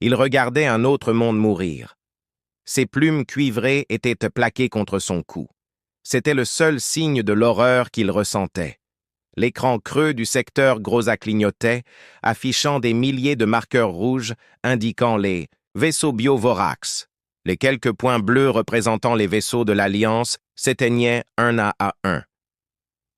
Il regardait un autre monde mourir. Ses plumes cuivrées étaient plaquées contre son cou. C'était le seul signe de l'horreur qu'il ressentait. L'écran creux du secteur Groza clignotait, affichant des milliers de marqueurs rouges indiquant les vaisseaux bio-Vorax. Les quelques points bleus représentant les vaisseaux de l'Alliance s'éteignaient un à un.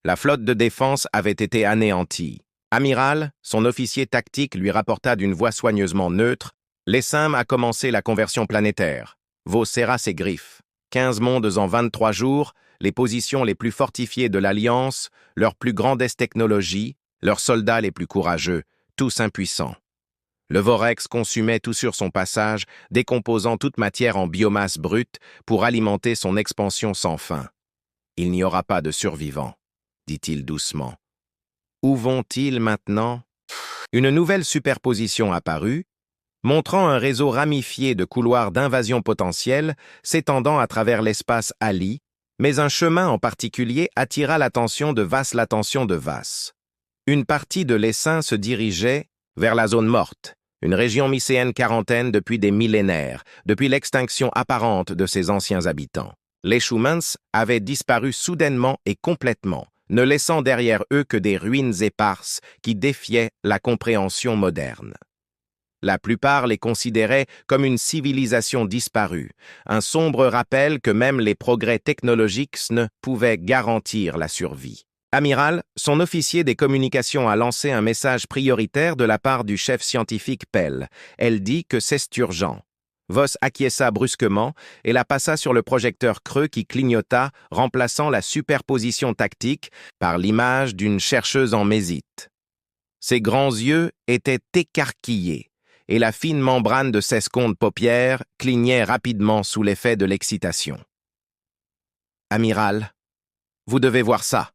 La flotte de défense avait été anéantie. Amiral, son officier tactique lui rapporta d'une voix soigneusement neutre, « L'ESIM a commencé la conversion planétaire. Vos serra ses griffes. 15 mondes en 23 jours, les positions les plus fortifiées de l'Alliance, leurs plus grandes technologies, leurs soldats les plus courageux, tous impuissants. Le Vorex consumait tout sur son passage, décomposant toute matière en biomasse brute pour alimenter son expansion sans fin. Il n'y aura pas de survivants, dit-il doucement. Où vont-ils maintenant? Une nouvelle superposition apparut, montrant un réseau ramifié de couloirs d'invasion potentiels s'étendant à travers l'espace Ali, mais un chemin en particulier attira l'attention de Vas. Une partie de l'essaim se dirigeait vers la zone morte, une région mycéenne quarantaine depuis des millénaires, depuis l'extinction apparente de ses anciens habitants. Les Schumans avaient disparu soudainement et complètement, ne laissant derrière eux que des ruines éparses qui défiaient la compréhension moderne. La plupart les considéraient comme une civilisation disparue, un sombre rappel que même les progrès technologiques ne pouvaient garantir la survie. Amiral, son officier des communications a lancé un message prioritaire de la part du chef scientifique Pell. Elle dit que c'est urgent. Voss acquiesça brusquement et la passa sur le projecteur creux qui clignota, remplaçant la superposition tactique par l'image d'une chercheuse en mésite. Ses grands yeux étaient écarquillés et la fine membrane de ses secondes paupières clignait rapidement sous l'effet de l'excitation. « Amiral, vous devez voir ça »,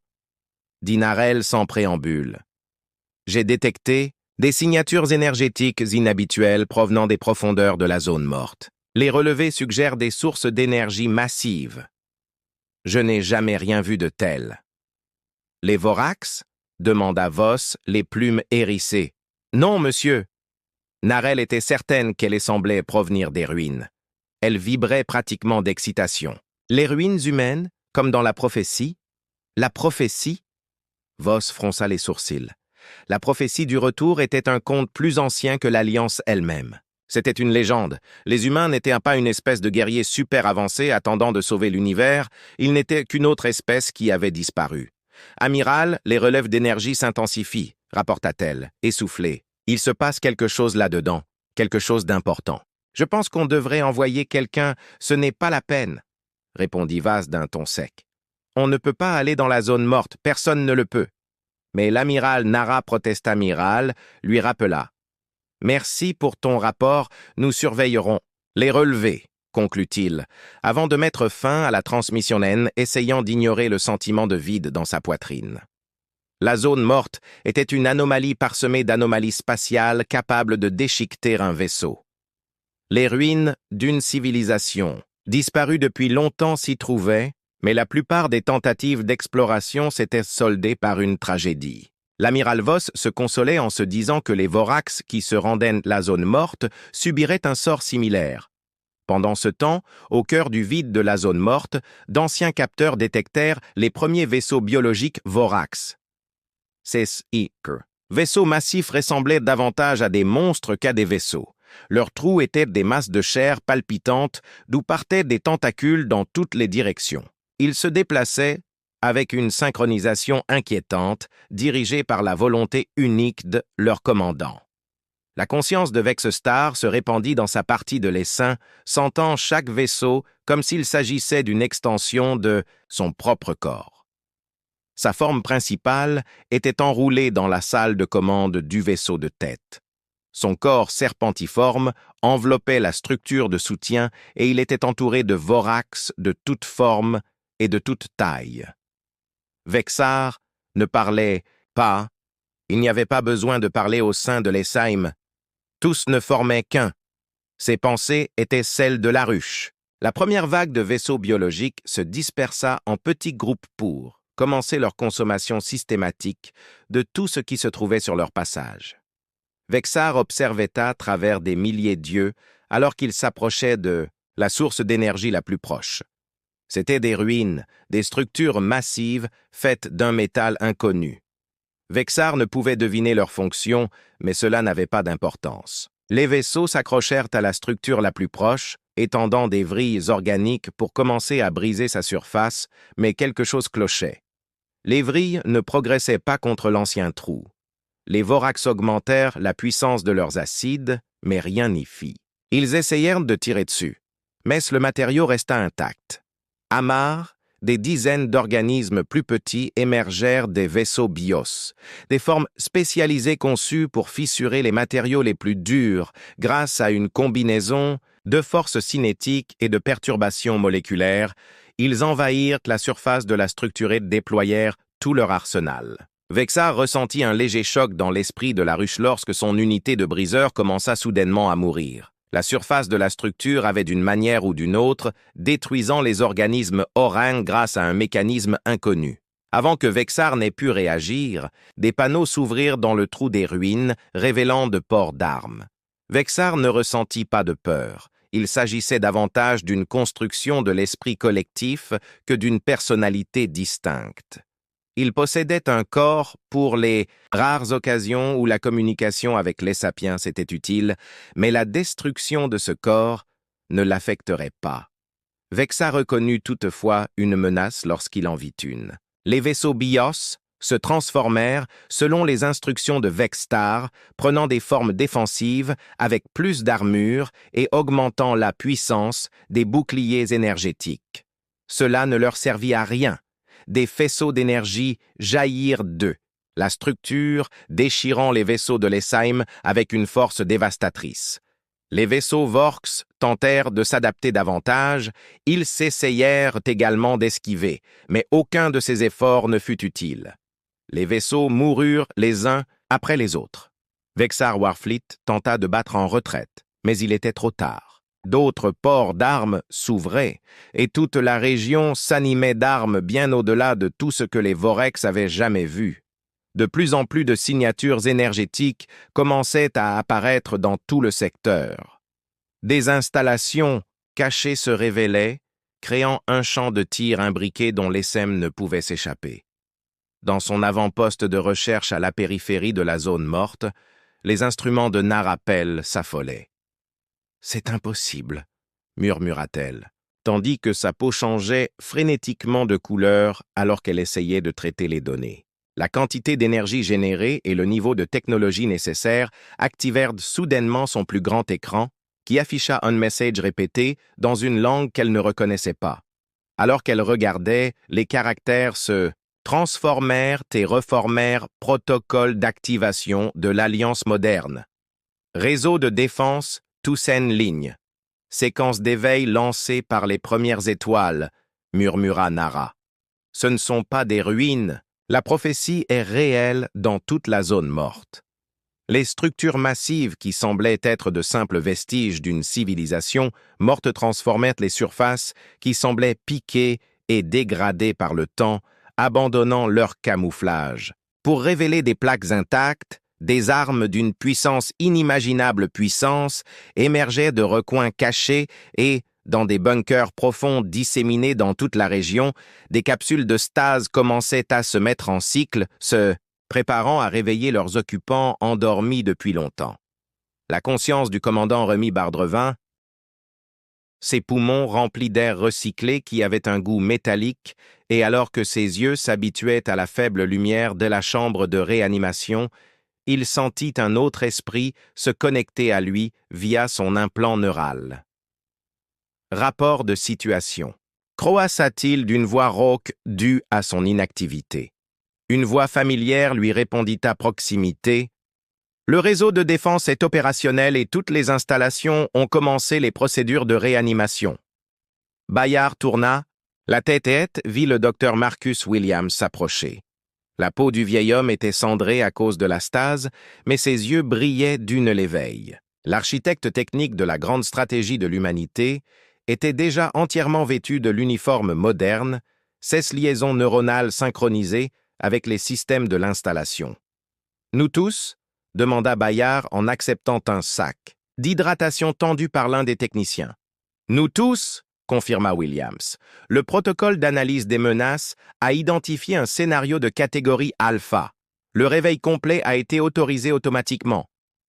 dit Narelle sans préambule. « J'ai détecté des signatures énergétiques inhabituelles provenant des profondeurs de la zone morte. Les relevés suggèrent des sources d'énergie massives. Je n'ai jamais rien vu de tel. »« Les Vorax » demanda Voss, les plumes hérissées. « Non, monsieur. » Narelle était certaine qu'elle semblait provenir des ruines. Elle vibrait pratiquement d'excitation. Les ruines humaines, comme dans la prophétie? La prophétie? Voss fronça les sourcils. La prophétie du retour était un conte plus ancien que l'Alliance elle-même. C'était une légende. Les humains n'étaient pas une espèce de guerriers super avancés attendant de sauver l'univers, ils n'étaient qu'une autre espèce qui avait disparu. « Amiral, les relèves d'énergie s'intensifient, » rapporta-t-elle, essoufflée. « Il se passe quelque chose là-dedans, quelque chose d'important. Je pense qu'on devrait envoyer quelqu'un, ce n'est pas la peine, » répondit Vas d'un ton sec. « On ne peut pas aller dans la zone morte, personne ne le peut. » Mais l'amiral Nara Protestamiral lui rappela. « Merci pour ton rapport, nous surveillerons. Les relevés, » conclut-il, avant de mettre fin à la transmission naine, essayant d'ignorer le sentiment de vide dans sa poitrine. La zone morte était une anomalie parsemée d'anomalies spatiales capables de déchiqueter un vaisseau. Les ruines d'une civilisation, disparue depuis longtemps, s'y trouvaient, mais la plupart des tentatives d'exploration s'étaient soldées par une tragédie. L'amiral Voss se consolait en se disant que les Vorax qui se rendaient la zone morte subiraient un sort similaire. Pendant ce temps, au cœur du vide de la zone morte, d'anciens capteurs détectèrent les premiers vaisseaux biologiques Vorax. Vaisseaux massifs ressemblaient davantage à des monstres qu'à des vaisseaux. Leurs trous étaient des masses de chair palpitantes d'où partaient des tentacules dans toutes les directions. Ils se déplaçaient avec une synchronisation inquiétante, dirigée par la volonté unique de leur commandant. La conscience de Vexstar se répandit dans sa partie de l'essaim, sentant chaque vaisseau comme s'il s'agissait d'une extension de son propre corps. Sa forme principale était enroulée dans la salle de commande du vaisseau de tête. Son corps serpentiforme enveloppait la structure de soutien et il était entouré de Vorax de toute forme et de toute taille. Vexar ne parlait pas, il n'y avait pas besoin de parler au sein de l'Essaim. Tous ne formaient qu'un. Ses pensées étaient celles de la ruche. La première vague de vaisseaux biologiques se dispersa en petits groupes pour commencer leur consommation systématique de tout ce qui se trouvait sur leur passage. Vexar observait à travers des milliers d'yeux alors qu'il s'approchait de la source d'énergie la plus proche. C'étaient des ruines, des structures massives faites d'un métal inconnu. Vexar ne pouvait deviner leur fonction, mais cela n'avait pas d'importance. Les vaisseaux s'accrochèrent à la structure la plus proche, étendant des vrilles organiques pour commencer à briser sa surface, mais quelque chose clochait. Les vrilles ne progressaient pas contre l'ancien trou. Les Vorax augmentèrent la puissance de leurs acides, mais rien n'y fit. Ils essayèrent de tirer dessus, mais le matériau resta intact. Amarres, des dizaines d'organismes plus petits émergèrent des vaisseaux BIOS, des formes spécialisées conçues pour fissurer les matériaux les plus durs grâce à une combinaison de forces cinétiques et de perturbations moléculaires. Ils envahirent la surface de la structure et déployèrent tout leur arsenal. Vexar ressentit un léger choc dans l'esprit de la ruche lorsque son unité de briseur commença soudainement à mourir. La surface de la structure avait d'une manière ou d'une autre détruisant les organismes orangs grâce à un mécanisme inconnu. Avant que Vexar n'ait pu réagir, des panneaux s'ouvrirent dans le trou des ruines, révélant de ports d'armes. Vexar ne ressentit pas de peur. Il s'agissait davantage d'une construction de l'esprit collectif que d'une personnalité distincte. Il possédait un corps pour les rares occasions où la communication avec les sapiens était utile, mais la destruction de ce corps ne l'affecterait pas. Vexar reconnut toutefois une menace lorsqu'il en vit une. Les vaisseaux BIOS se transformèrent selon les instructions de Vexstar, prenant des formes défensives avec plus d'armure et augmentant la puissance des boucliers énergétiques. Cela ne leur servit à rien. Des faisceaux d'énergie jaillirent d'eux, la structure déchirant les vaisseaux de l'Essaim avec une force dévastatrice. Les vaisseaux Vorx tentèrent de s'adapter davantage, ils s'essayèrent également d'esquiver, mais aucun de ces efforts ne fut utile. Les vaisseaux moururent les uns après les autres. Vexar Warfleet tenta de battre en retraite, mais il était trop tard. D'autres ports d'armes s'ouvraient, et toute la région s'animait d'armes bien au-delà de tout ce que les Vorex avaient jamais vu. De plus en plus de signatures énergétiques commençaient à apparaître dans tout le secteur. Des installations cachées se révélaient, créant un champ de tir imbriqué dont l'Essem ne pouvait s'échapper. Dans son avant-poste de recherche à la périphérie de la zone morte, les instruments de Narapel s'affolaient. « C'est impossible », murmura-t-elle, tandis que sa peau changeait frénétiquement de couleur alors qu'elle essayait de traiter les données. La quantité d'énergie générée et le niveau de technologie nécessaire activèrent soudainement son plus grand écran, qui afficha un message répété dans une langue qu'elle ne reconnaissait pas. Alors qu'elle regardait, les caractères se transformèrent et reformèrent protocole d'activation de l'Alliance moderne. Réseau de défense Toussaint ligne. Séquence d'éveil lancée par les premières étoiles, murmura Nara. Ce ne sont pas des ruines. La prophétie est réelle dans toute la zone morte. Les structures massives qui semblaient être de simples vestiges d'une civilisation morte transformèrent les surfaces qui semblaient piquées et dégradées par le temps, abandonnant leur camouflage. Pour révéler des plaques intactes, des armes d'une puissance inimaginable puissance émergeaient de recoins cachés et, dans des bunkers profonds disséminés dans toute la région, des capsules de stase commençaient à se mettre en cycle, se préparant à réveiller leurs occupants endormis depuis longtemps. La conscience du commandant Remy Bardrevin, ses poumons remplis d'air recyclé qui avait un goût métallique, et alors que ses yeux s'habituaient à la faible lumière de la chambre de réanimation, il sentit un autre esprit se connecter à lui via son implant neural. Rapport de situation. Croassa-t-il d'une voix rauque due à son inactivité. Une voix familière lui répondit à proximité. Le réseau de défense est opérationnel et toutes les installations ont commencé les procédures de réanimation. Bayard tourna, la tête vit le docteur Marcus Williams s'approcher. La peau du vieil homme était cendrée à cause de la stase, mais ses yeux brillaient d'une l'éveil. L'architecte technique de la grande stratégie de l'humanité était déjà entièrement vêtu de l'uniforme moderne, 16 liaisons neuronales synchronisées avec les systèmes de l'installation. Nous tous, demanda Bayard en acceptant un sac d'hydratation tendu par l'un des techniciens. Nous tous, confirma Williams. Le protocole d'analyse des menaces a identifié un scénario de catégorie alpha. Le réveil complet a été autorisé automatiquement.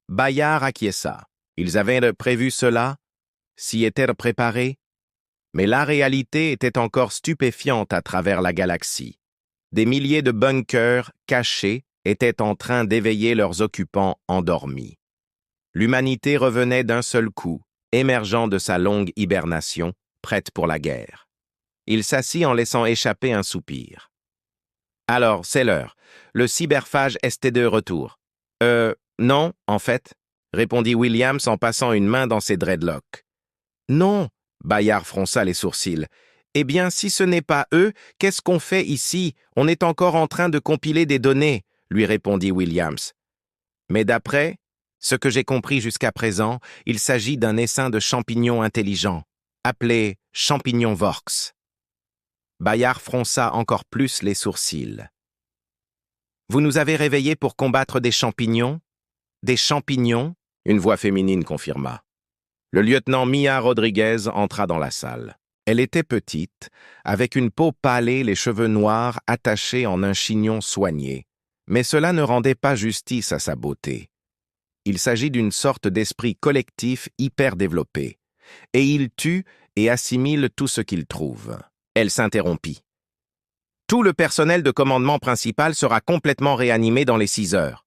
Bayard acquiesça. Ils avaient prévu cela, s'y étaient préparés, mais la réalité était encore stupéfiante à travers la galaxie. Des milliers de bunkers cachés étaient en train d'éveiller leurs occupants endormis. L'humanité revenait d'un seul coup, émergeant de sa longue hibernation, prête pour la guerre. Il s'assit en laissant échapper un soupir. Alors, c'est l'heure. Le cyberphage est de retour. Non, en fait, répondit Williams en passant une main dans ses dreadlocks. Non, Bayard fronça les sourcils. Eh bien, si ce n'est pas eux, qu'est-ce qu'on fait ici? On est encore en train de compiler des données, lui répondit Williams. Mais d'après ce que j'ai compris jusqu'à présent, il s'agit d'un essaim de champignons intelligents, appelé champignon Vorx. Bayard fronça encore plus les sourcils. Vous nous avez réveillés pour combattre des champignons? Des champignons? Une voix féminine confirma. Le lieutenant Mia Rodriguez entra dans la salle. Elle était petite, avec une peau pâlée, les cheveux noirs attachés en un chignon soigné. Mais cela ne rendait pas justice à sa beauté. Il s'agit d'une sorte d'esprit collectif hyper développé. Et il tue et assimile tout ce qu'il trouve. Elle s'interrompit. Tout le personnel de commandement principal sera complètement réanimé dans les 6 heures.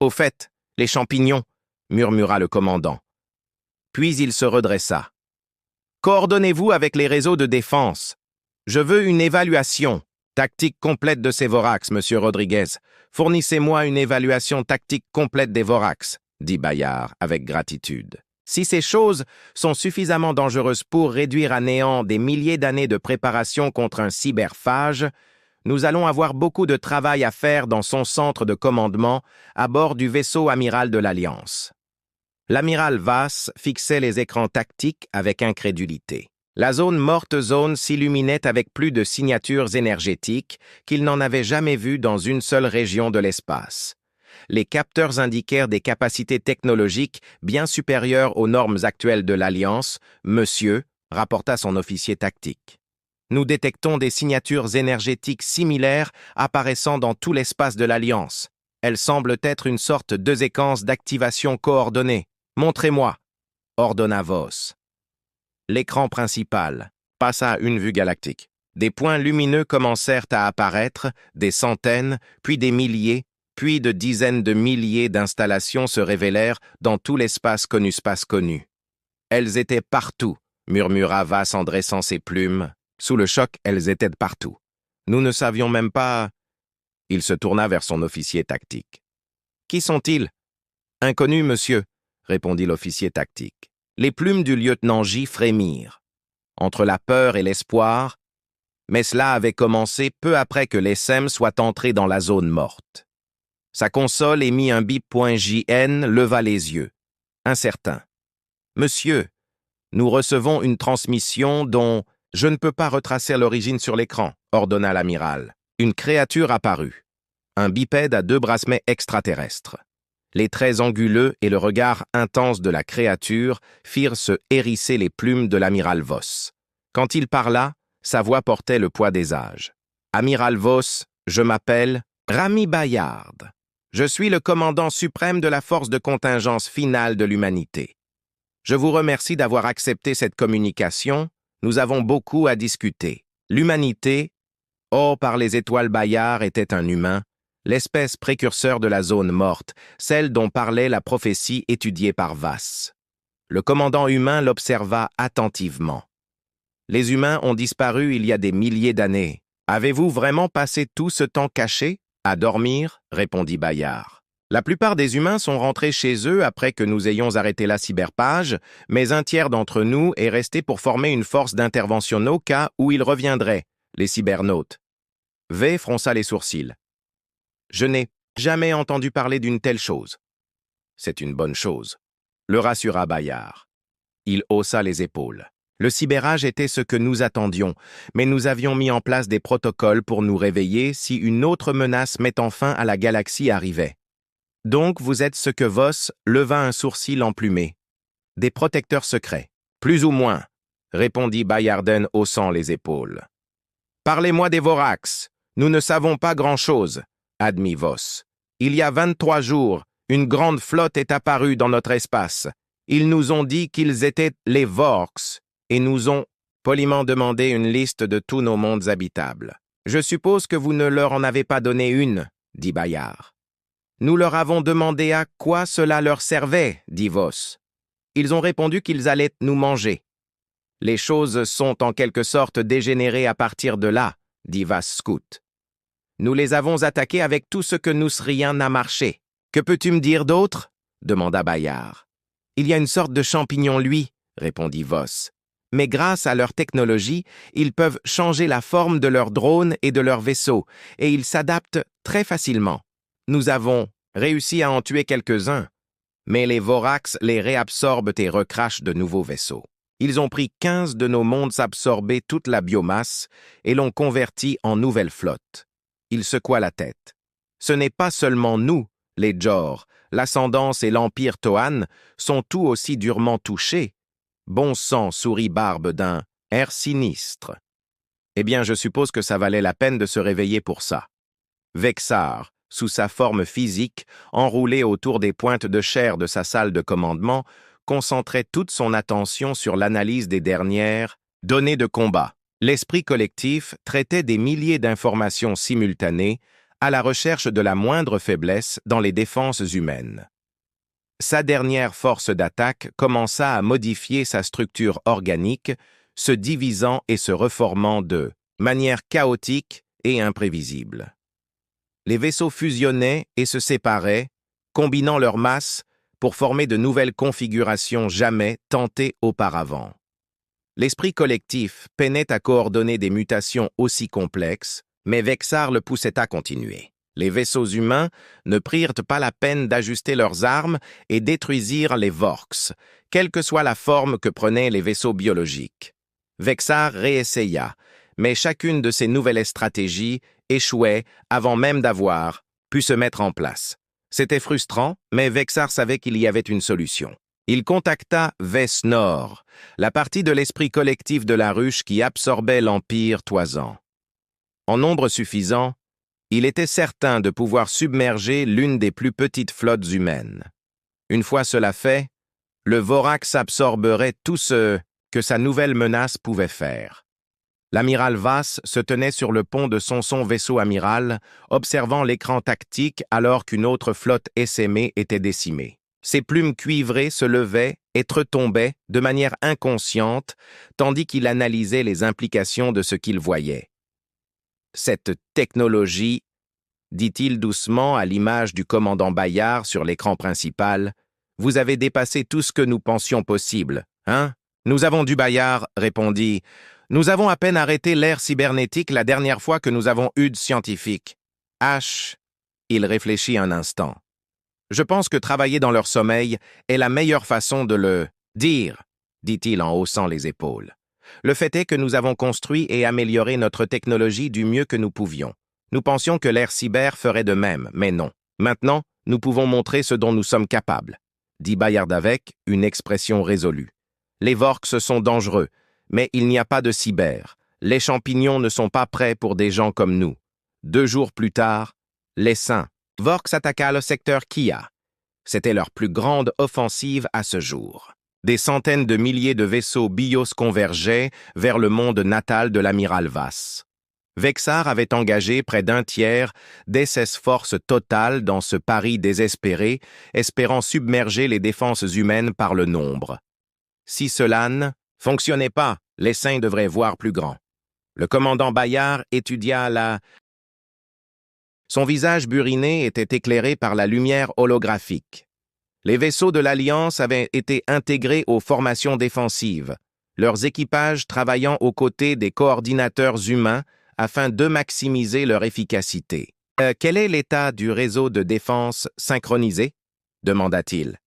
Au fait, les champignons, murmura le commandant. Puis il se redressa. Coordonnez-vous avec les réseaux de défense. Je veux une évaluation tactique complète de ces Vorax, monsieur Rodriguez. Fournissez-moi une évaluation tactique complète des Vorax, dit Bayard avec gratitude. Si ces choses sont suffisamment dangereuses pour réduire à néant des milliers d'années de préparation contre un cyberphage, nous allons avoir beaucoup de travail à faire dans son centre de commandement à bord du vaisseau amiral de l'Alliance. L'amiral Vass fixait les écrans tactiques avec incrédulité. La zone morte zone s'illuminait avec plus de signatures énergétiques qu'il n'en avait jamais vues dans une seule région de l'espace. Les capteurs indiquèrent des capacités technologiques bien supérieures aux normes actuelles de l'Alliance, monsieur, rapporta son officier tactique. Nous détectons des signatures énergétiques similaires apparaissant dans tout l'espace de l'Alliance. Elles semblent être une sorte de séquence d'activation coordonnée. Montrez-moi, ordonna Voss. L'écran principal passa à une vue galactique. Des points lumineux commencèrent à apparaître, des centaines, puis des milliers, puis de dizaines de milliers d'installations se révélèrent dans tout l'espace connu. Elles étaient partout, murmura Vass en dressant ses plumes. Sous le choc, elles étaient partout. Nous ne savions même pas... Il se tourna vers son officier tactique. Qui sont-ils? Inconnus, monsieur, répondit l'officier tactique. Les plumes du lieutenant J frémirent. Entre la peur et l'espoir, mais cela avait commencé peu après que l'SM soit entré dans la zone morte. Sa console émit un bip.jn, leva les yeux. Incertain. Monsieur, nous recevons une transmission dont je ne peux pas retracer l'origine sur l'écran, ordonna l'amiral. Une créature apparut. Un bipède à 2 bracemets extraterrestres. Les traits anguleux et le regard intense de la créature firent se hérisser les plumes de l'amiral Voss. Quand il parla, sa voix portait le poids des âges. Amiral Voss, je m'appelle Rami Bayard. Je suis le commandant suprême de la force de contingence finale de l'humanité. Je vous remercie d'avoir accepté cette communication. Nous avons beaucoup à discuter. L'humanité, par les étoiles Bayard, était un humain, l'espèce précurseur de la zone morte, celle dont parlait la prophétie étudiée par Vass. Le commandant humain l'observa attentivement. Les humains ont disparu il y a des milliers d'années. Avez-vous vraiment passé tout ce temps caché? À dormir, répondit Bayard. La plupart des humains sont rentrés chez eux après que nous ayons arrêté la cyberphage, mais un tiers d'entre nous est resté pour former une force d'intervention au cas où ils reviendraient, les cybernautes. V fronça les sourcils. Je n'ai jamais entendu parler d'une telle chose. C'est une bonne chose, le rassura Bayard. Il haussa les épaules. Le cybérage était ce que nous attendions, mais nous avions mis en place des protocoles pour nous réveiller si une autre menace mettant fin à la galaxie arrivait. Donc vous êtes ce que Voss leva un sourcil emplumé. Des protecteurs secrets. Plus ou moins, répondit Bayarden haussant les épaules. Parlez-moi des Vorax. Nous ne savons pas grand-chose, admit Voss. Il y a 23 jours, une grande flotte est apparue dans notre espace. Ils nous ont dit qu'ils étaient les Vorks et nous ont poliment demandé une liste de tous nos mondes habitables. Je suppose que vous ne leur en avez pas donné une, dit Bayard. Nous leur avons demandé à quoi cela leur servait, dit Voss. Ils ont répondu qu'ils allaient nous manger. Les choses sont en quelque sorte dégénérées à partir de là, dit Vass-Scout. Nous les avons attaqués avec tout ce que nous rien n'a marché. Que peux-tu me dire d'autre? Demanda Bayard. Il y a une sorte de champignon, lui, répondit Voss. Mais grâce à leur technologie, ils peuvent changer la forme de leurs drones et de leurs vaisseaux, et ils s'adaptent très facilement. Nous avons réussi à en tuer quelques-uns, mais les Vorax les réabsorbent et recrachent de nouveaux vaisseaux. Ils ont pris 15 de nos mondes absorbés toute la biomasse et l'ont converti en nouvelle flotte. Il secoua la tête. Ce n'est pas seulement nous, les Jor, l'Ascendance et l'Empire Tohan sont tout aussi durement touchés. Bon sang, sourit Barbe d'un air sinistre. Eh bien, je suppose que ça valait la peine de se réveiller pour ça. Vexar, sous sa forme physique, enroulé autour des pointes de chair de sa salle de commandement, concentrait toute son attention sur l'analyse des dernières données de combat. L'esprit collectif traitait des milliers d'informations simultanées à la recherche de la moindre faiblesse dans les défenses humaines. Sa dernière force d'attaque commença à modifier sa structure organique, se divisant et se reformant de manière chaotique et imprévisible. Les vaisseaux fusionnaient et se séparaient, combinant leurs masses pour former de nouvelles configurations jamais tentées auparavant. L'esprit collectif peinait à coordonner des mutations aussi complexes, mais Vexar le poussait à continuer. Les vaisseaux humains ne prirent pas la peine d'ajuster leurs armes et détruisirent les Vorks, quelle que soit la forme que prenaient les vaisseaux biologiques. Vexar réessaya, mais chacune de ces nouvelles stratégies échouait avant même d'avoir pu se mettre en place. C'était frustrant, mais Vexar savait qu'il y avait une solution. Il contacta Ves-Nor, la partie de l'esprit collectif de la ruche qui absorbait l'Empire toisant. En nombre suffisant, il était certain de pouvoir submerger l'une des plus petites flottes humaines. Une fois cela fait, le Vorax absorberait tout ce que sa nouvelle menace pouvait faire. L'amiral Vass se tenait sur le pont de son vaisseau amiral, observant l'écran tactique alors qu'une autre flotte essaimée était décimée. Ses plumes cuivrées se levaient et retombaient de manière inconsciente, tandis qu'il analysait les implications de ce qu'il voyait. Cette technologie, dit-il doucement à l'image du commandant Bayard sur l'écran principal, vous avez dépassé tout ce que nous pensions possible, hein? Nous avons du Bayard, répondit. Nous avons à peine arrêté l'ère cybernétique la dernière fois que nous avons eu de scientifiques. Il réfléchit un instant. Je pense que travailler dans leur sommeil est la meilleure façon de le dire, dit-il en haussant les épaules. Le fait est que nous avons construit et amélioré notre technologie du mieux que nous pouvions. Nous pensions que l'ère cyber ferait de même, mais non. Maintenant, nous pouvons montrer ce dont nous sommes capables, dit Bayard avec une expression résolue. Les Vorks sont dangereux, mais il n'y a pas de cyber. Les champignons ne sont pas prêts pour des gens comme nous. 2 jours plus tard, les Saints. Vorks attaqua le secteur Kia. C'était leur plus grande offensive à ce jour. Des centaines de milliers de vaisseaux bios convergeaient vers le monde natal de l'amiral Vass. Vexar avait engagé près d'un tiers d'SS Force totale dans ce pari désespéré, espérant submerger les défenses humaines par le nombre. Si cela ne fonctionnait pas, les Saints devraient voir plus grand. Le commandant Bayard étudia Son visage buriné était éclairé par la lumière holographique. Les vaisseaux de l'Alliance avaient été intégrés aux formations défensives, leurs équipages travaillant aux côtés des coordinateurs humains afin de maximiser leur efficacité. Quel est l'état du réseau de défense synchronisé? Demanda-t-il.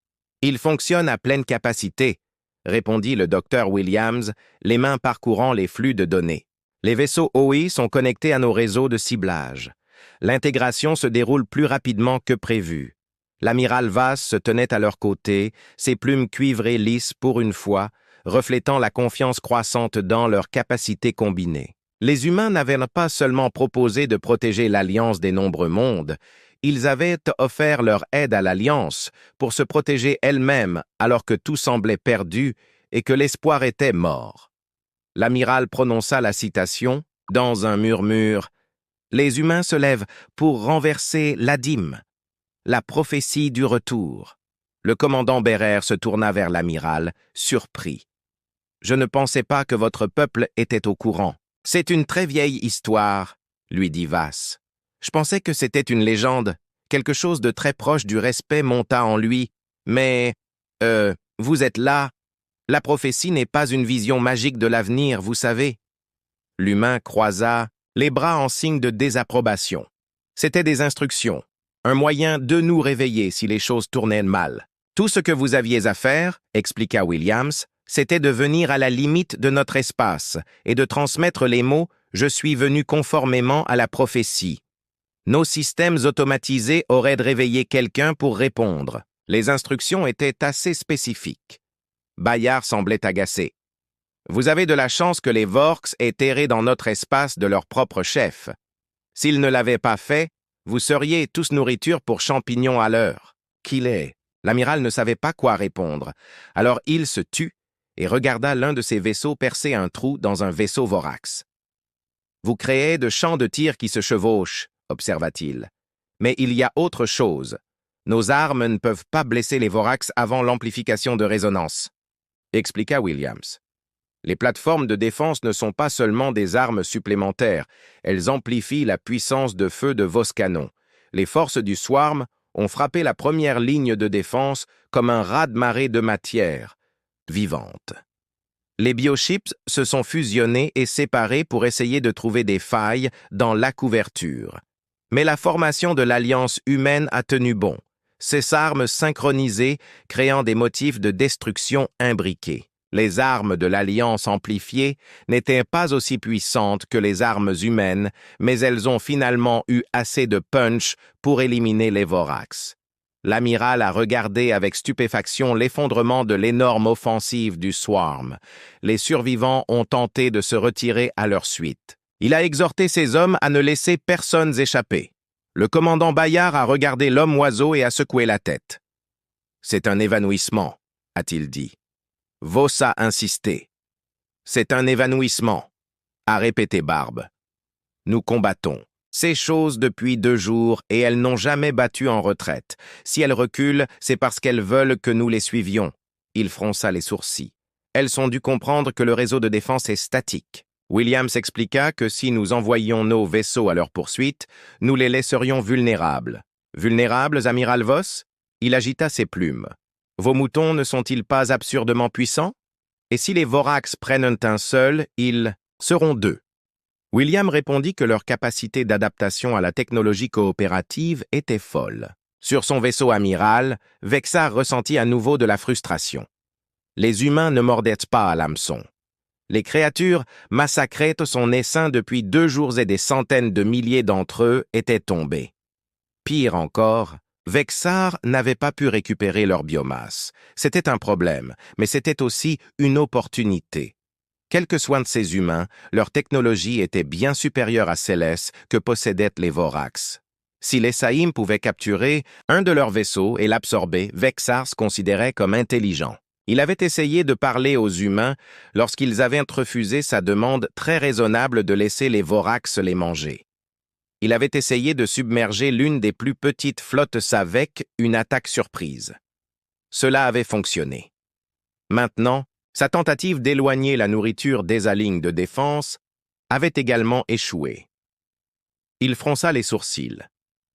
Il fonctionne à pleine capacité, répondit le docteur Williams, les mains parcourant les flux de données. Les vaisseaux OI sont connectés à nos réseaux de ciblage. L'intégration se déroule plus rapidement que prévu. L'amiral Vass se tenait à leur côté, ses plumes cuivrées lisses pour une fois, reflétant la confiance croissante dans leurs capacités combinées. Les humains n'avaient pas seulement proposé de protéger l'Alliance des nombreux mondes, ils avaient offert leur aide à l'Alliance pour se protéger elle-même alors que tout semblait perdu et que l'espoir était mort. L'amiral prononça la citation, dans un murmure. Les humains se lèvent pour renverser l'Adim, la prophétie du retour. Le commandant Berer se tourna vers l'amiral, surpris. Je ne pensais pas que votre peuple était au courant. C'est une très vieille histoire, lui dit Vass. Je pensais que c'était une légende. Quelque chose de très proche du respect monta en lui. Mais, vous êtes là. La prophétie n'est pas une vision magique de l'avenir, vous savez. L'humain croisa les bras en signe de désapprobation. C'était des instructions, un moyen de nous réveiller si les choses tournaient mal. Tout ce que vous aviez à faire, expliqua Williams, c'était de venir à la limite de notre espace et de transmettre les mots « Je suis venu conformément à la prophétie ». Nos systèmes automatisés auraient réveillé quelqu'un pour répondre. Les instructions étaient assez spécifiques. Bayard semblait agacé. Vous avez de la chance que les Vorks aient erré dans notre espace de leur propre chef. S'ils ne l'avaient pas fait, vous seriez tous nourriture pour champignons à l'heure. Qu'il est. L'amiral ne savait pas quoi répondre. Alors il se tut et regarda l'un de ses vaisseaux percer un trou dans un vaisseau Vorax. Vous créez de champs de tir qui se chevauchent, observa-t-il. Mais il y a autre chose. Nos armes ne peuvent pas blesser les Vorax avant l'amplification de résonance, expliqua Williams. Les plateformes de défense ne sont pas seulement des armes supplémentaires, elles amplifient la puissance de feu de vos canons. Les forces du Swarm ont frappé la première ligne de défense comme un raz-de-marée de matière vivante. Les biochips se sont fusionnés et séparés pour essayer de trouver des failles dans la couverture. Mais la formation de l'Alliance humaine a tenu bon, ces armes synchronisées créant des motifs de destruction imbriqués. Les armes de l'Alliance amplifiées n'étaient pas aussi puissantes que les armes humaines, mais elles ont finalement eu assez de punch pour éliminer les Vorax. L'amiral a regardé avec stupéfaction l'effondrement de l'énorme offensive du Swarm. Les survivants ont tenté de se retirer à leur suite. Il a exhorté ses hommes à ne laisser personne échapper. Le commandant Bayard a regardé l'homme-oiseau et a secoué la tête. « C'est un évanouissement », a-t-il dit. Voss a insisté. « C'est un évanouissement », a répété Barbe. « Nous combattons ces choses depuis 2 jours et elles n'ont jamais battu en retraite. Si elles reculent, c'est parce qu'elles veulent que nous les suivions. » Il fronça les sourcils. « Elles ont dû comprendre que le réseau de défense est statique. » Williams expliqua que si nous envoyions nos vaisseaux à leur poursuite, nous les laisserions vulnérables. « Vulnérables, amiral Voss ?» Il agita ses plumes. « Vos moutons ne sont-ils pas absurdement puissants? Et si les Vorax prennent un seul, ils seront 2. » William répondit que leur capacité d'adaptation à la technologie coopérative était folle. Sur son vaisseau amiral, Vexar ressentit à nouveau de la frustration. Les humains ne mordaient pas à l'hameçon. Les créatures massacraient son essaim depuis 2 jours et des centaines de milliers d'entre eux étaient tombés. Pire encore, Vexar n'avait pas pu récupérer leur biomasse. C'était un problème, mais c'était aussi une opportunité. Quels que soient ces humains, leur technologie était bien supérieure à celle que possédaient les Vorax. Si les Saïm pouvaient capturer un de leurs vaisseaux et l'absorber, Vexar se considérait comme intelligent. Il avait essayé de parler aux humains lorsqu'ils avaient refusé sa demande très raisonnable de laisser les Vorax les manger. Il avait essayé de submerger l'une des plus petites flottes avec une attaque surprise. Cela avait fonctionné. Maintenant, sa tentative d'éloigner la nourriture des lignes de défense avait également échoué. Il fronça les sourcils.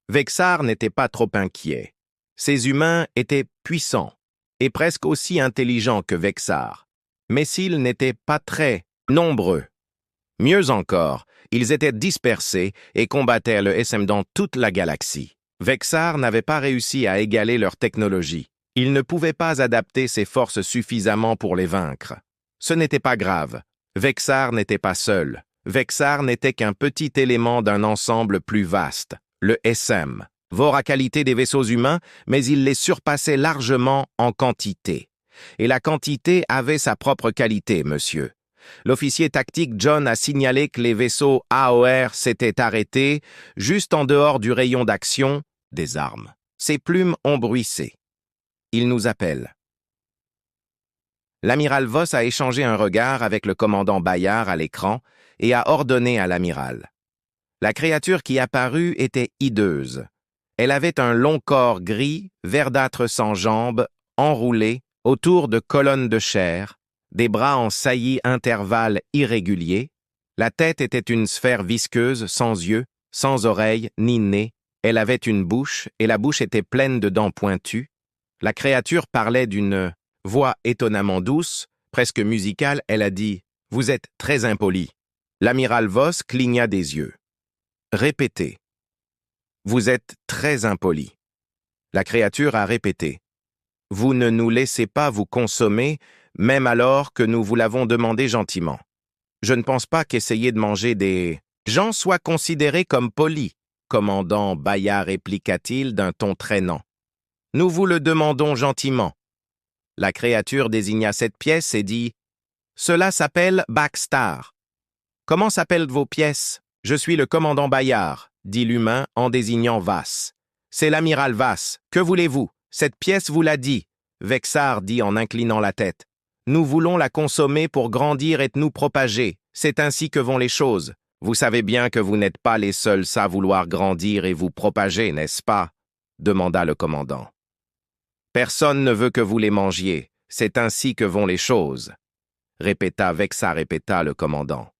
Vexar n'était pas trop inquiet. Ces humains étaient puissants et presque aussi intelligents que Vexar, mais s'ils n'étaient pas très nombreux. Mieux encore, ils étaient dispersés et combattaient le SM dans toute la galaxie. Vexar n'avait pas réussi à égaler leur technologie. Il ne pouvait pas adapter ses forces suffisamment pour les vaincre. Ce n'était pas grave. Vexar n'était pas seul. Vexar n'était qu'un petit élément d'un ensemble plus vaste, le SM. Voracalité des vaisseaux humains, mais il les surpassait largement en quantité. Et la quantité avait sa propre qualité, monsieur. L'officier tactique John a signalé que les vaisseaux AOR s'étaient arrêtés juste en dehors du rayon d'action des armes. Ses plumes ont bruissé. Il nous appelle. L'amiral Voss a échangé un regard avec le commandant Bayard à l'écran et a ordonné à l'amiral. La créature qui apparut était hideuse. Elle avait un long corps gris, verdâtre sans jambes, enroulé autour de colonnes de chair, des bras en saillies intervalles irréguliers. La tête était une sphère visqueuse, sans yeux, sans oreilles, ni nez. Elle avait une bouche, et la bouche était pleine de dents pointues. La créature parlait d'une voix étonnamment douce, presque musicale. Elle a dit « Vous êtes très impoli ». L'amiral Voss cligna des yeux. Répétez. « Vous êtes très impoli ». La créature a répété. « Vous ne nous laissez pas vous consommer, même alors que nous vous l'avons demandé gentiment. Je ne pense pas qu'essayer de manger des gens soit considéré comme poli, commandant Bayard répliqua-t-il d'un ton traînant. Nous vous le demandons gentiment. La créature désigna cette pièce et dit « Cela s'appelle Backstar. »« Comment s'appellent vos pièces? Je suis le commandant Bayard, dit l'humain en désignant Vass. C'est l'amiral Vass. Que voulez-vous? Cette pièce vous l'a dit. Vexar dit en inclinant la tête. Nous voulons la consommer pour grandir et nous propager. C'est ainsi que vont les choses. Vous savez bien que vous n'êtes pas les seuls à vouloir grandir et vous propager, n'est-ce pas? Demanda le commandant. Personne ne veut que vous les mangiez. C'est ainsi que vont les choses. Répéta le commandant.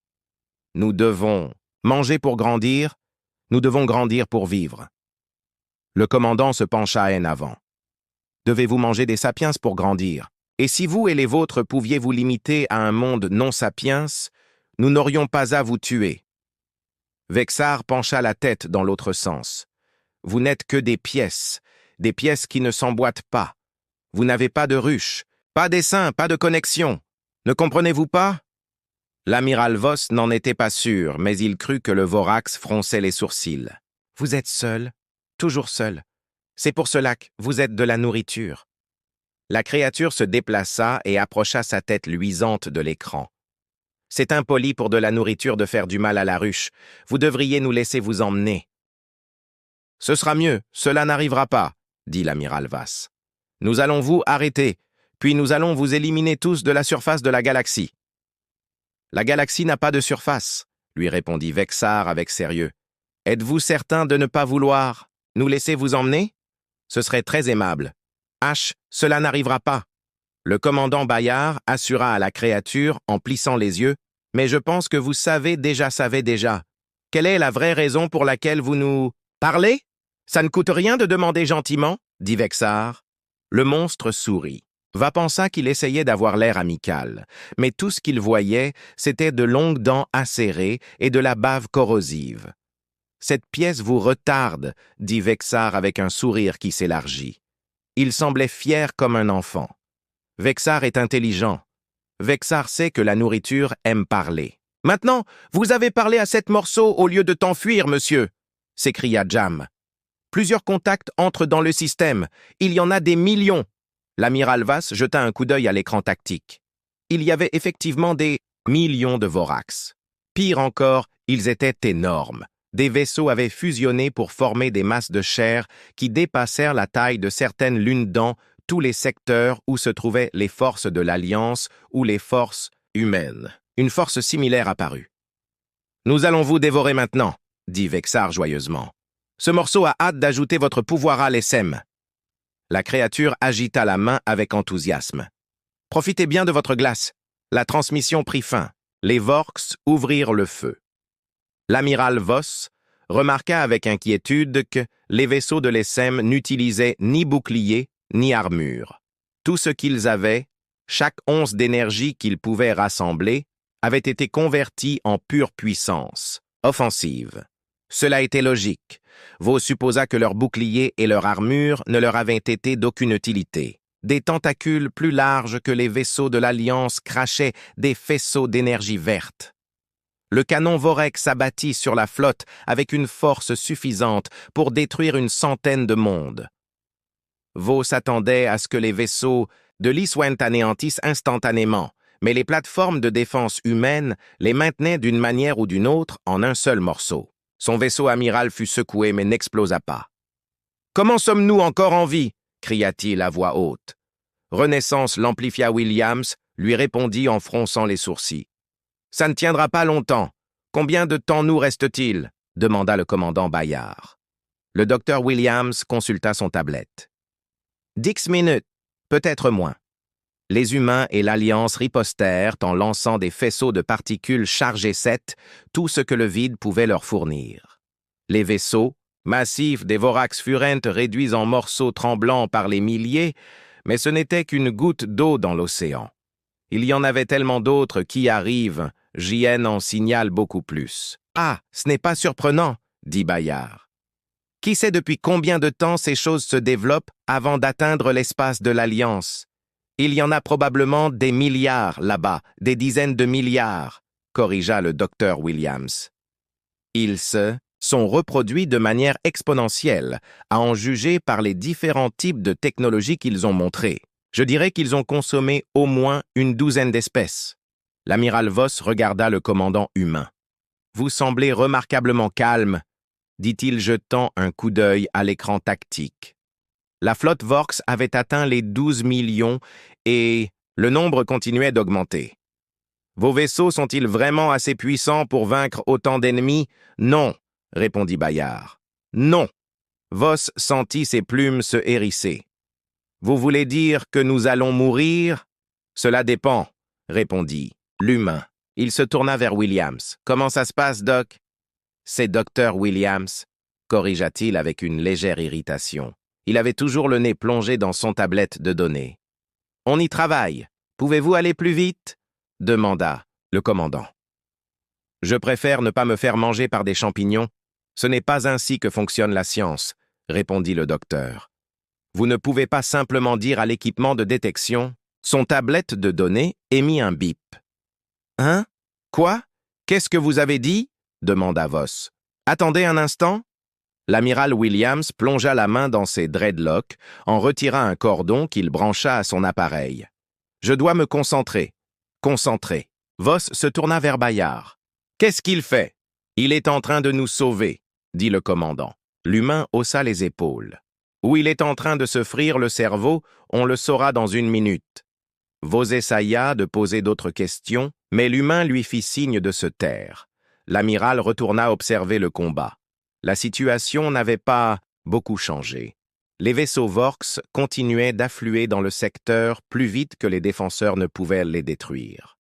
Nous devons manger pour grandir, nous devons grandir pour vivre. Le commandant se pencha en avant. Devez-vous manger des sapiens pour grandir? Et si vous et les vôtres pouviez vous limiter à un monde non sapiens, nous n'aurions pas à vous tuer. Vexar pencha la tête dans l'autre sens. Vous n'êtes que des pièces qui ne s'emboîtent pas. Vous n'avez pas de ruche, pas d'essaim, pas de connexion. Ne comprenez-vous pas? L'amiral Voss n'en était pas sûr, mais il crut que le Vorax fronçait les sourcils. Vous êtes seul, toujours seul. C'est pour cela que vous êtes de la nourriture. La créature se déplaça et approcha sa tête luisante de l'écran. C'est impoli pour de la nourriture de faire du mal à la ruche. Vous devriez nous laisser vous emmener. Ce sera mieux, cela n'arrivera pas, dit l'amiral Vass. Nous allons vous arrêter, puis nous allons vous éliminer tous de la surface de la galaxie. La galaxie n'a pas de surface, lui répondit Vexar avec sérieux. Êtes-vous certain de ne pas vouloir nous laisser vous emmener? Ce serait très aimable. H, cela n'arrivera pas. Le commandant Bayard assura à la créature en plissant les yeux, mais je pense que vous savez déjà. Quelle est la vraie raison pour laquelle vous nous parlez? Ça ne coûte rien de demander gentiment, dit Vexar. Le monstre sourit. Va pensa qu'il essayait d'avoir l'air amical, mais tout ce qu'il voyait, c'était de longues dents acérées et de la bave corrosive. Cette pièce vous retarde, dit Vexar avec un sourire qui s'élargit. Il semblait fier comme un enfant. Vexar est intelligent. Vexar sait que la nourriture aime parler. Maintenant, vous avez parlé à 7 morceaux au lieu de t'enfuir, monsieur, s'écria Jam. Plusieurs contacts entrent dans le système. Il y en a des millions. L'amiral Vass jeta un coup d'œil à l'écran tactique. Il y avait effectivement des millions de Vorax. Pire encore, ils étaient énormes. Des vaisseaux avaient fusionné pour former des masses de chair qui dépassèrent la taille de certaines lunes dans tous les secteurs où se trouvaient les forces de l'Alliance ou les forces humaines. Une force similaire apparut. « Nous allons vous dévorer maintenant, » dit Vexar joyeusement. « Ce morceau a hâte d'ajouter votre pouvoir à l'ESM. » La créature agita la main avec enthousiasme. « Profitez bien de votre glace. » La transmission prit fin. Les Vorks ouvrirent le feu. L'amiral Voss remarqua avec inquiétude que les vaisseaux de l'ESM n'utilisaient ni bouclier ni armure. Tout ce qu'ils avaient, chaque once d'énergie qu'ils pouvaient rassembler, avait été converti en pure puissance, offensive. Cela était logique. Vos supposa que leurs boucliers et leur armure ne leur avaient été d'aucune utilité. Des tentacules plus larges que les vaisseaux de l'Alliance crachaient des faisceaux d'énergie verte. Le canon Vorek s'abattit sur la flotte avec une force suffisante pour détruire une centaine de mondes. Vos s'attendait à ce que les vaisseaux de l'Iswent anéantissent instantanément, mais les plateformes de défense humaines les maintenaient d'une manière ou d'une autre en un seul morceau. Son vaisseau amiral fut secoué mais n'explosa pas. « Comment sommes-nous encore en vie » cria-t-il à voix haute. Renaissance l'amplifia Williams, lui répondit en fronçant les sourcils. « Ça ne tiendra pas longtemps. Combien de temps nous reste-t-il » demanda le commandant Bayard. Le docteur Williams consulta son tablette. « 10 minutes, peut-être moins. » Les humains et l'Alliance ripostèrent en lançant des faisceaux de particules chargées 7, tout ce que le vide pouvait leur fournir. Les vaisseaux, massifs des Vorax Furent réduits en morceaux tremblants par les milliers, mais ce n'était qu'une goutte d'eau dans l'océan. Il y en avait tellement d'autres qui arrivent, JN en signale beaucoup plus. « Ah, ce n'est pas surprenant, » dit Bayard. « Qui sait depuis combien de temps ces choses se développent avant d'atteindre l'espace de l'Alliance ? Il y en a probablement des milliards là-bas, des dizaines de milliards, » corrigea le docteur Williams. Ils se sont reproduits de manière exponentielle, à en juger par les différents types de technologies qu'ils ont montrées. Je dirais qu'ils ont consommé au moins une douzaine d'espèces. L'amiral Voss regarda le commandant humain. « Vous semblez remarquablement calme, » dit-il jetant un coup d'œil à l'écran tactique. La flotte Vorx avait atteint les 12 millions et le nombre continuait d'augmenter. « Vos vaisseaux sont-ils vraiment assez puissants pour vaincre autant d'ennemis ? Non, répondit Bayard. Non. Voss sentit ses plumes se hérisser. Vous voulez dire que nous allons mourir ? Cela dépend, répondit l'humain. Il se tourna vers Williams. Comment ça se passe, Doc ? C'est Dr. Williams, corrigea-t-il avec une légère irritation. Il avait toujours le nez plongé dans son tablette de données. On y travaille. Pouvez-vous aller plus vite ? Demanda le commandant. Je préfère ne pas me faire manger par des champignons. Ce n'est pas ainsi que fonctionne la science, répondit le docteur. Vous ne pouvez pas simplement dire à l'équipement de détection. Son tablette de données émit un bip. Hein ? Quoi ? Qu'est-ce que vous avez dit ? Demanda Voss. Attendez un instant. L'amiral Williams plongea la main dans ses dreadlocks, en retira un cordon qu'il brancha à son appareil. Je dois me concentrer. Concentrer. Voss se tourna vers Bayard. Qu'est-ce qu'il fait ? Il est en train de nous sauver, dit le commandant. L'humain haussa les épaules. Où il est en train de se frire le cerveau, on le saura dans une minute. Voss essaya de poser d'autres questions, mais l'humain lui fit signe de se taire. L'amiral retourna observer le combat. La situation n'avait pas beaucoup changé. Les vaisseaux Vorx continuaient d'affluer dans le secteur plus vite que les défenseurs ne pouvaient les détruire.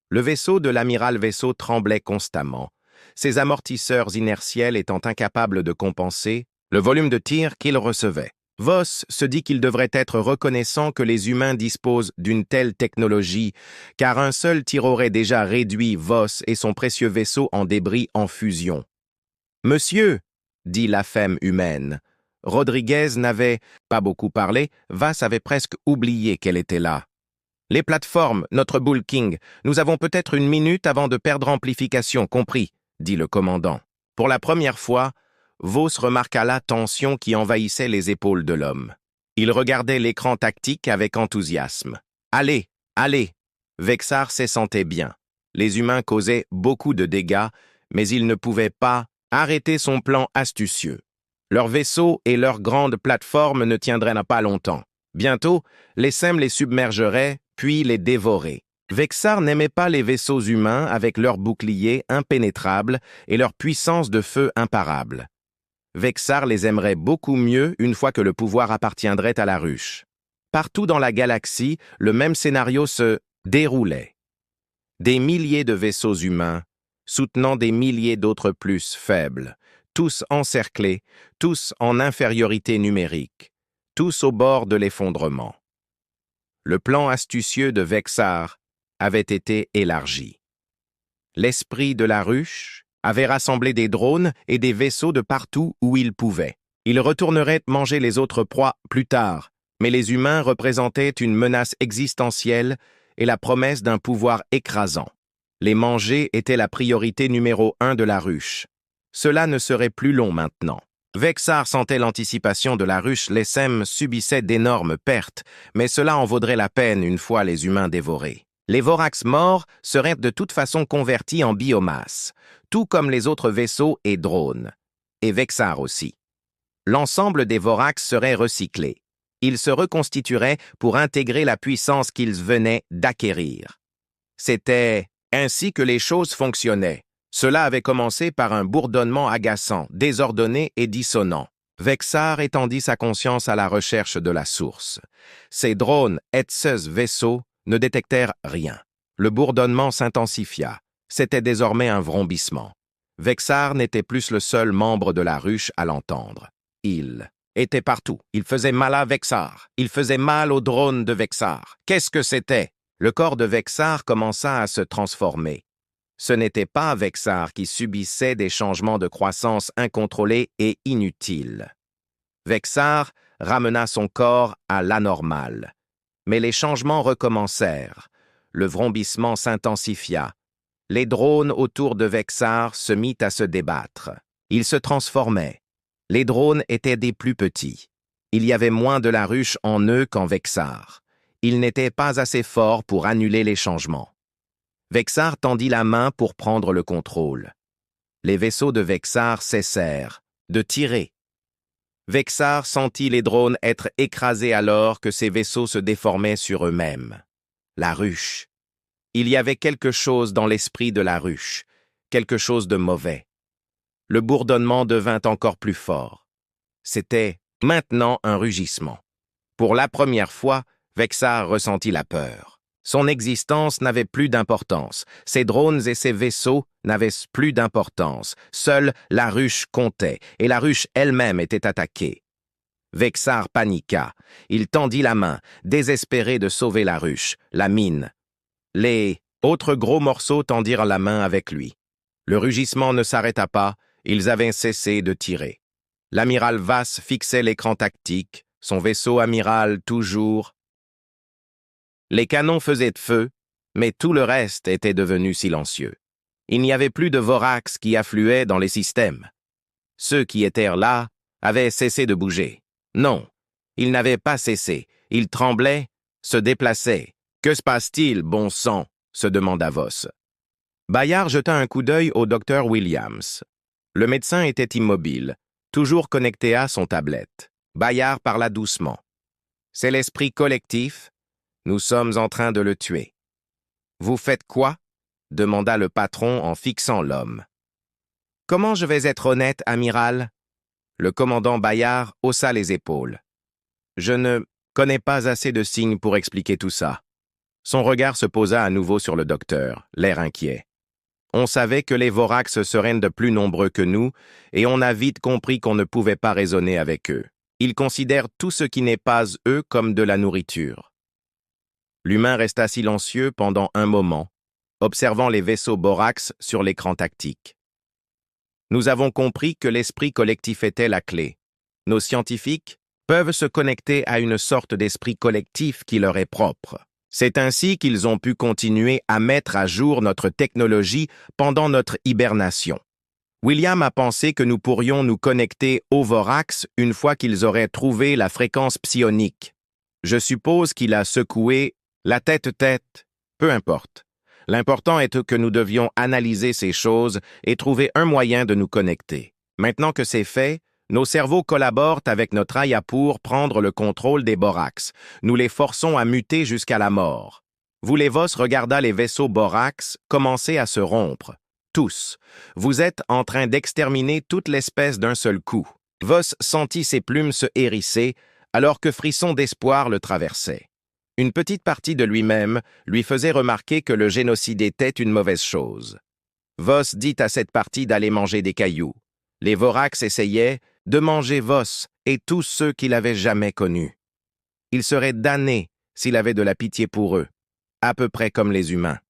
Le vaisseau de l'amiral vaisseau tremblait constamment, ses amortisseurs inertiels étant incapables de compenser le volume de tir qu'il recevait. Voss se dit qu'il devrait être reconnaissant que les humains disposent d'une telle technologie, car un seul tir aurait déjà réduit Voss et son précieux vaisseau en débris en fusion. « Monsieur, » dit la femme humaine. Rodriguez n'avait pas beaucoup parlé, Vass avait presque oublié qu'elle était là. « Les plateformes, notre Bull King, nous avons peut-être une minute avant de perdre amplification, compris, » dit le commandant. Pour la première fois, Voss remarqua la tension qui envahissait les épaules de l'homme. Il regardait l'écran tactique avec enthousiasme. « Allez, allez !» Vexar se sentait bien. Les humains causaient beaucoup de dégâts, mais ils ne pouvaient pas arrêter son plan astucieux. Leurs vaisseaux et leurs grandes plateformes ne tiendraient pas longtemps. Bientôt, les SEM les submergeraient, puis les dévoraient. Vexar n'aimait pas les vaisseaux humains avec leurs boucliers impénétrables et leur puissance de feu imparable. Vexar les aimerait beaucoup mieux une fois que le pouvoir appartiendrait à la ruche. Partout dans la galaxie, le même scénario se déroulait. Des milliers de vaisseaux humains, soutenant des milliers d'autres plus faibles, tous encerclés, tous en infériorité numérique, tous au bord de l'effondrement. Le plan astucieux de Vexar avait été élargi. L'esprit de la ruche avait rassemblé des drones et des vaisseaux de partout où il pouvait. Il retournerait manger les autres proies plus tard, mais les humains représentaient une menace existentielle et la promesse d'un pouvoir écrasant. Les manger était la priorité numéro 1 de la ruche. Cela ne serait plus long maintenant. Vexar sentait l'anticipation de la ruche, les SEM subissaient d'énormes pertes, mais cela en vaudrait la peine une fois les humains dévorés. Les Vorax morts seraient de toute façon convertis en biomasse, tout comme les autres vaisseaux et drones. Et Vexar aussi. L'ensemble des Vorax serait recyclé. Ils se reconstitueraient pour intégrer la puissance qu'ils venaient d'acquérir. C'était ainsi que les choses fonctionnaient. Cela avait commencé par un bourdonnement agaçant, désordonné et dissonant. Vexar étendit sa conscience à la recherche de la source. Ses drones Hetses vaisseaux ne détectèrent rien. Le bourdonnement s'intensifia. C'était désormais un vrombissement. Vexar n'était plus le seul membre de la ruche à l'entendre. Il était partout. Il faisait mal à Vexar. Il faisait mal aux drones de Vexar. Qu'est-ce que c'était? Le corps de Vexar commença à se transformer. Ce n'était pas Vexar qui subissait des changements de croissance incontrôlés et inutiles. Vexar ramena son corps à l'anormal. Mais les changements recommencèrent. Le vrombissement s'intensifia. Les drones autour de Vexar se mirent à se débattre. Ils se transformaient. Les drones étaient des plus petits. Il y avait moins de la ruche en eux qu'en Vexar. Ils n'étaient pas assez forts pour annuler les changements. Vexar tendit la main pour prendre le contrôle. Les vaisseaux de Vexar cessèrent de tirer. Vexar sentit les drones être écrasés alors que ces vaisseaux se déformaient sur eux-mêmes. La ruche. Il y avait quelque chose dans l'esprit de la ruche, quelque chose de mauvais. Le bourdonnement devint encore plus fort. C'était maintenant un rugissement. Pour la première fois, Vexar ressentit la peur. Son existence n'avait plus d'importance. Ses drones et ses vaisseaux n'avaient plus d'importance. Seule la ruche comptait, et la ruche elle-même était attaquée. Vexar paniqua. Il tendit la main, désespéré de sauver la ruche, la mine. Les autres gros morceaux tendirent la main avec lui. Le rugissement ne s'arrêta pas, ils avaient cessé de tirer. L'amiral Vass fixait l'écran tactique, son vaisseau amiral toujours. Les canons faisaient feu, mais tout le reste était devenu silencieux. Il n'y avait plus de Vorax qui affluaient dans les systèmes. Ceux qui étaient là avaient cessé de bouger. Non, ils n'avaient pas cessé. Ils tremblaient, se déplaçaient. Que se passe-t-il, bon sang? Se demanda Voss. Bayard jeta un coup d'œil au docteur Williams. Le médecin était immobile, toujours connecté à son tablette. Bayard parla doucement. C'est l'esprit collectif. Nous sommes en train de le tuer. Vous faites quoi? Demanda le patron en fixant l'homme. Comment je vais être honnête, amiral? Le commandant Bayard haussa les épaules. Je ne connais pas assez de signes pour expliquer tout ça. Son regard se posa à nouveau sur le docteur, l'air inquiet. On savait que les Vorax seraient de plus nombreux que nous, et on a vite compris qu'on ne pouvait pas raisonner avec eux. Ils considèrent tout ce qui n'est pas eux comme de la nourriture. L'humain resta silencieux pendant un moment, observant les vaisseaux Borax sur l'écran tactique. Nous avons compris que l'esprit collectif était la clé. Nos scientifiques peuvent se connecter à une sorte d'esprit collectif qui leur est propre. C'est ainsi qu'ils ont pu continuer à mettre à jour notre technologie pendant notre hibernation. William a pensé que nous pourrions nous connecter aux Vorax une fois qu'ils auraient trouvé la fréquence psionique. Je suppose qu'il a secoué la tête, peu importe. L'important est que nous devions analyser ces choses et trouver un moyen de nous connecter. Maintenant que c'est fait, nos cerveaux collaborent avec notre aya pour prendre le contrôle des Borax. Nous les forçons à muter jusqu'à la mort. Voulez-Voss regarda les vaisseaux Borax commencer à se rompre. Tous. Vous êtes en train d'exterminer toute l'espèce d'un seul coup. Voss sentit ses plumes se hérisser alors que frisson d'espoir le traversait. Une petite partie de lui-même lui faisait remarquer que le génocide était une mauvaise chose. Voss dit à cette partie d'aller manger des cailloux. Les Vorax essayaient de manger Voss et tous ceux qu'il avait jamais connus. Il serait damné s'il avait de la pitié pour eux, à peu près comme les humains.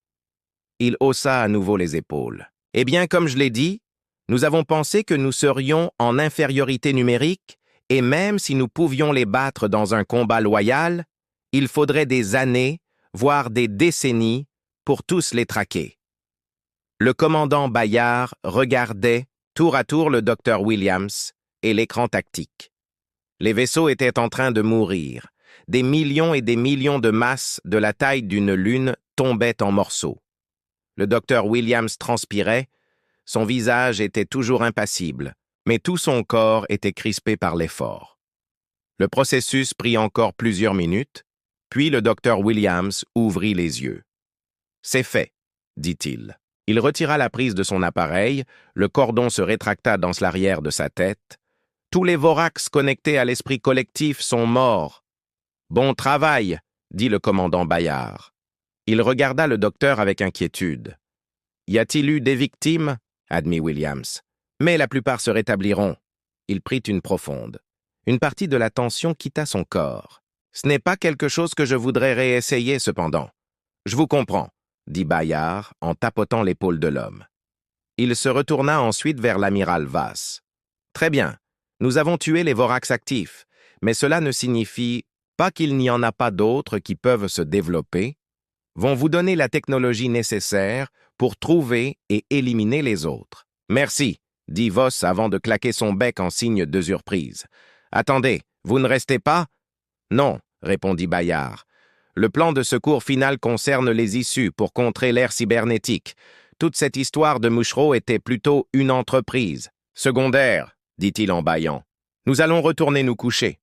Il haussa à nouveau les épaules. Eh bien, comme je l'ai dit, nous avons pensé que nous serions en infériorité numérique et même si nous pouvions les battre dans un combat loyal, il faudrait des années, voire des décennies, pour tous les traquer. Le commandant Bayard regardait tour à tour le docteur Williams et l'écran tactique. Les vaisseaux étaient en train de mourir. Des millions et des millions de masses de la taille d'une lune tombaient en morceaux. Le docteur Williams transpirait, son visage était toujours impassible, mais tout son corps était crispé par l'effort. Le processus prit encore plusieurs minutes, puis le docteur Williams ouvrit les yeux. « C'est fait », dit-il. Il retira la prise de son appareil, le cordon se rétracta dans l'arrière de sa tête. « Tous les Vorax connectés à l'esprit collectif sont morts. »« Bon travail », dit le commandant Bayard. Il regarda le docteur avec inquiétude. « Y a-t-il eu des victimes » admit Williams. « Mais la plupart se rétabliront. » Il prit une profonde. Une partie de la tension quitta son corps. « Ce n'est pas quelque chose que je voudrais réessayer, cependant. »« Je vous comprends, » dit Bayard en tapotant l'épaule de l'homme. Il se retourna ensuite vers l'amiral Vass. « Très bien, nous avons tué les Vorax actifs, mais cela ne signifie pas qu'il n'y en a pas d'autres qui peuvent se développer, vont vous donner la technologie nécessaire pour trouver et éliminer les autres. « Merci, » dit Voss avant de claquer son bec en signe de surprise. « Attendez, vous ne restez pas ?»« Non, » répondit Bayard. « Le plan de secours final concerne les issues pour contrer l'ère cybernétique. Toute cette histoire de Mouchereau était plutôt une entreprise. Secondaire, dit-il en bâillant. Nous allons retourner nous coucher. »